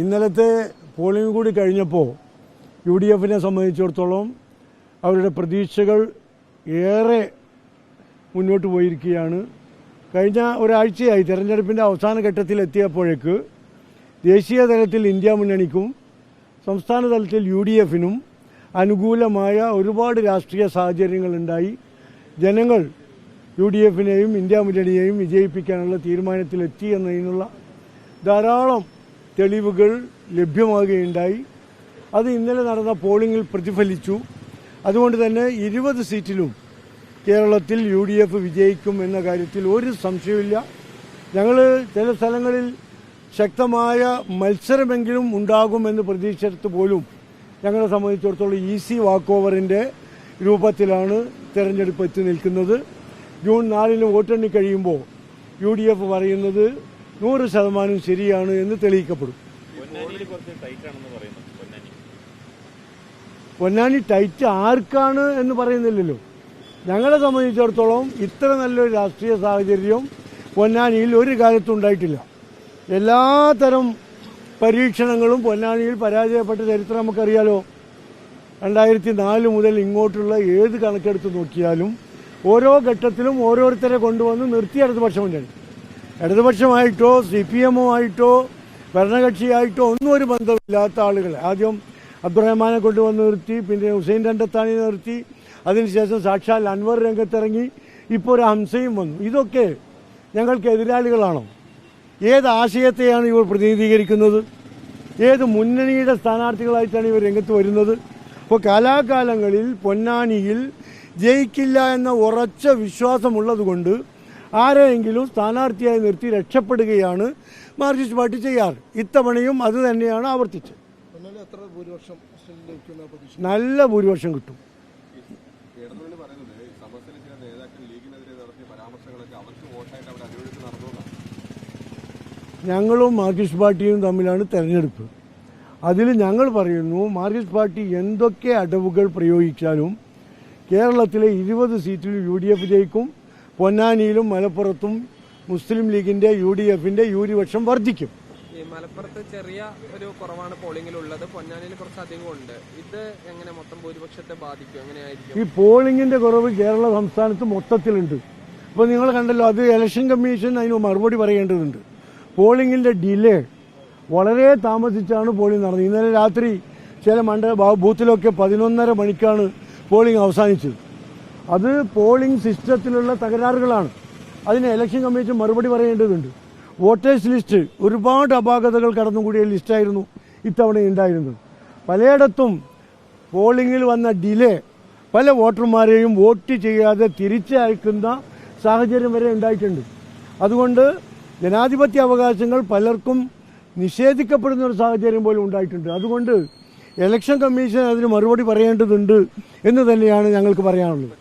ഇന്നലത്തെ പോളിംഗ് കൂടി കഴിഞ്ഞപ്പോൾ യു ഡി എഫിനെ സംബന്ധിച്ചിടത്തോളം അവരുടെ പ്രതീക്ഷകൾ ഏറെ മുന്നോട്ട് പോയിരിക്കുകയാണ്. കഴിഞ്ഞ ഒരാഴ്ചയായി തെരഞ്ഞെടുപ്പിൻ്റെ അവസാന ഘട്ടത്തിലെത്തിയപ്പോഴേക്ക് ദേശീയ തലത്തിൽ ഇന്ത്യ മുന്നണിക്കും സംസ്ഥാന തലത്തിൽ യു ഡി എഫിനും അനുകൂലമായ ഒരുപാട് രാഷ്ട്രീയ സാഹചര്യങ്ങളുണ്ടായി. ജനങ്ങൾ യു ഡി എഫിനെയും ഇന്ത്യ മുന്നണിയെയും വിജയിപ്പിക്കാനുള്ള തീരുമാനത്തിലെത്തി എന്നതിനുള്ള ധാരാളം തെളിവുകൾ ലഭ്യമാകുകയുണ്ടായി. അത് ഇന്നലെ നടന്ന പോളിംഗിൽ പ്രതിഫലിച്ചു. അതുകൊണ്ട് തന്നെ 20 സീറ്റിലും കേരളത്തിൽ യു ഡി എഫ് വിജയിക്കും എന്ന കാര്യത്തിൽ ഒരു സംശയമില്ല. ഞങ്ങൾ ചില സ്ഥലങ്ങളിൽ ശക്തമായ മത്സരമെങ്കിലും ഉണ്ടാകുമെന്ന് പ്രതീക്ഷിച്ചിട്ട് പോലും ഞങ്ങളെ സംബന്ധിച്ചിടത്തോളം ഈസി വാക്ക് ഓവറിൻ്റെ രൂപത്തിലാണ് തെരഞ്ഞെടുപ്പ് എത്തി നിൽക്കുന്നത്. ജൂൺ 4 വോട്ടെണ്ണി കഴിയുമ്പോൾ യു ഡി എഫ് പറയുന്നത് 100% ശരിയാണ് എന്ന് തെളിയിക്കപ്പെടും. പൊന്നാനി ടൈറ്റ് ആർക്കാണ് എന്ന് പറയുന്നില്ലല്ലോ. ഞങ്ങളെ സംബന്ധിച്ചിടത്തോളം ഇത്ര നല്ലൊരു രാഷ്ട്രീയ സാഹചര്യം പൊന്നാനിയിൽ ഒരു കാലത്തും ഉണ്ടായിട്ടില്ല. എല്ലാത്തരം പരീക്ഷണങ്ങളും പൊന്നാനിയിൽ പരാജയപ്പെട്ട ചരിത്രം നമുക്കറിയാലോ. 2004 മുതൽ ഇങ്ങോട്ടുള്ള ഏത് കണക്കെടുത്ത് നോക്കിയാലും ഓരോ ഘട്ടത്തിലും ഓരോരുത്തരെ കൊണ്ടുവന്ന് നിർത്തി ഇടതുപക്ഷമുണ്ട്. ഇടതുപക്ഷമായിട്ടോ CPM-ആയിട്ടോ ഭരണകക്ഷിയായിട്ടോ ഒന്നും ഒരു ബന്ധമില്ലാത്ത ആളുകൾ ആദ്യം അബ്ദുറഹ്മാനെ കൊണ്ടുവന്ന് നിർത്തി, പിന്നെ ഹുസൈൻ രണ്ടത്താണി നിർത്തി, അതിനുശേഷം സാക്ഷാൽ അൻവർ രംഗത്തിറങ്ങി, ഇപ്പോൾ ഒരു ഹംസയും വന്നു. ഇതൊക്കെ ഞങ്ങൾക്ക് എതിരാളികളാണോ? ഏത് ആശയത്തെയാണ് ഇവർ പ്രതിനിധീകരിക്കുന്നത്? ഏത് മുന്നണിയുടെ സ്ഥാനാർത്ഥികളായിട്ടാണ് ഇവർ രംഗത്ത് വരുന്നത്? അപ്പോൾ കാലാകാലങ്ങളിൽ പൊന്നാനിയിൽ ജയിക്കില്ല എന്ന ഉറച്ച വിശ്വാസമുള്ളതുകൊണ്ട് ആരെയെങ്കിലും സ്ഥാനാർത്ഥിയായി നിർത്തി രക്ഷപ്പെടുകയാണ് മാർക്സിസ്റ്റ് പാർട്ടി ചെയ്യാറ്. ഇത്തവണയും അത് തന്നെയാണ് ആവർത്തിച്ചത്. നല്ല ഭൂരിപക്ഷം കിട്ടും. ഞങ്ങളും മാർക്സിസ്റ്റ് പാർട്ടിയും തമ്മിലാണ് തെരഞ്ഞെടുപ്പ്. അതിൽ ഞങ്ങൾ പറയുന്നു, മാർക്സിസ്റ്റ് പാർട്ടി എന്തൊക്കെ അടവുകൾ പ്രയോഗിച്ചാലും കേരളത്തിലെ 20 സീറ്റിൽ യു ഡി എഫ് ജയിക്കും. പൊന്നാനിയിലും മലപ്പുറത്തും മുസ്ലിം ലീഗിന്റെ യുഡിഎഫിന്റെ ഭൂരിപക്ഷം വർദ്ധിക്കും. മലപ്പുറത്ത് ചെറിയ ഒരു കുറവാണ് പോളിംഗിലുള്ളത്, പൊന്നാനിയിൽ കുറച്ച് അധികം ഉണ്ട്. ഇത് എങ്ങനെ മൊത്തം ഭൂരിപക്ഷത്തെ ബാധിക്കും? എങ്ങനെയായിരിക്കും ഈ പോളിംഗിന്റെ കുറവ് കേരള സംസ്ഥാനത്ത് മൊത്തത്തിലുണ്ട്. ഇപ്പോൾ നിങ്ങൾ കണ്ടല്ലോ, അത് ഇലക്ഷൻ കമ്മീഷൻ അതിന് മറുപടി പറയേണ്ടതുണ്ട്. പോളിംഗിന്റെ ഡിലേ വളരെ താമസിച്ചാണ് പോളിംഗ് നടന്നത്. ഇന്നലെ രാത്രി ചില ബൂത്തിലൊക്കെ 11:30 മണിക്കാണ് പോളിംഗ് അവസാനിച്ചത്. അത് പോളിംഗ് സിസ്റ്റത്തിലുള്ള തകരാറുകളാണ്. അതിന് ഇലക്ഷൻ കമ്മീഷൻ മറുപടി പറയേണ്ടതുണ്ട്. വോട്ടേഴ്സ് ലിസ്റ്റ് ഒരുപാട് അപാകതകൾ കടന്നുകൂടിയ ലിസ്റ്റായിരുന്നു ഇത്തവണ ഉണ്ടായിരുന്നത്. പലയിടത്തും പോളിംഗിൽ വന്ന ഡിലേ പല വോട്ടർമാരെയും വോട്ട് ചെയ്യാതെ തിരിച്ചയക്കുന്ന സാഹചര്യം വരെ ഉണ്ടായിട്ടുണ്ട്. അതുകൊണ്ട് ജനാധിപത്യ അവകാശങ്ങൾ പലർക്കും നിഷേധിക്കപ്പെടുന്ന ഒരു സാഹചര്യം പോലും ഉണ്ടായിട്ടുണ്ട്. അതുകൊണ്ട് ഇലക്ഷൻ കമ്മീഷൻ അതിന് മറുപടി പറയേണ്ടതുണ്ട് എന്ന് തന്നെയാണ് ഞങ്ങൾക്ക് പറയാനുള്ളത്.